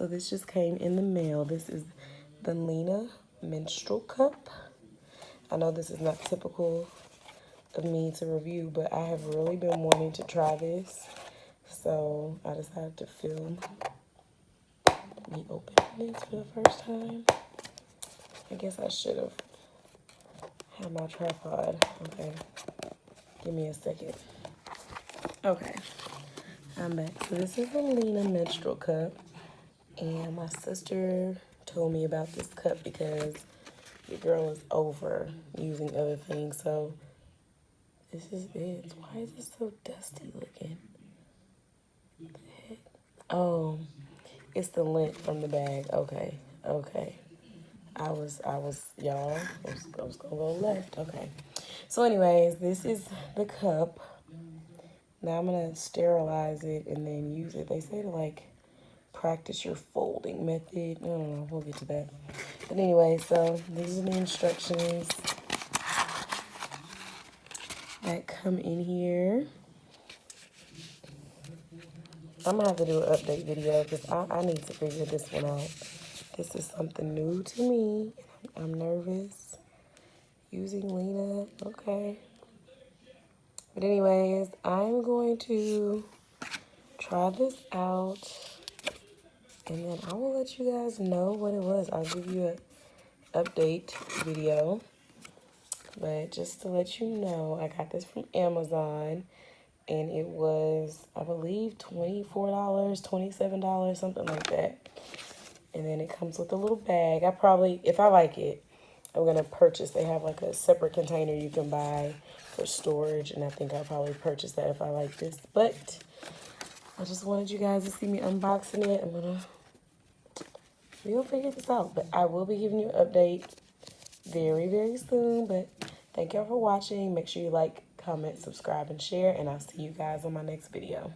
So this just came in the mail. This is the Lena menstrual cup. I know this is not typical of me to review, but I have really been wanting to try this. So I decided to film me opening these for the first time. I guess I should have had my tripod. Okay, give me a second. Okay, I'm back. So this is the Lena menstrual cup. And my sister told me about this cup because the girl is over using other things. So this is it. Why is it so dusty looking? What the heck? Oh, it's the lint from the bag. Okay, okay. Y'all, I was gonna go left. Okay. So anyways, this is the cup. Now I'm gonna sterilize it and then use it. They say to like practice your folding method. I don't know, we'll get to that. But anyway, so these are the instructions that come in here. I'm gonna have to do an update video because I need to figure this one out. This is something new to me. I'm nervous using Lena. Okay. But anyways, I'm going to try this out. And then I will let you guys know what it was. I'll give you an update video. But just to let you know, I got this from Amazon. And it was, I believe, $24, $27, something like that. And then it comes with a little bag. I probably, if I like it, I'm going to purchase. They have like a separate container you can buy for storage. And I think I'll probably purchase that if I like this. But I just wanted you guys to see me unboxing it. We'll figure this out. But I will be giving you an update very, very soon. But thank y'all for watching. Make sure you like, comment, subscribe, and share. And I'll see you guys on my next video.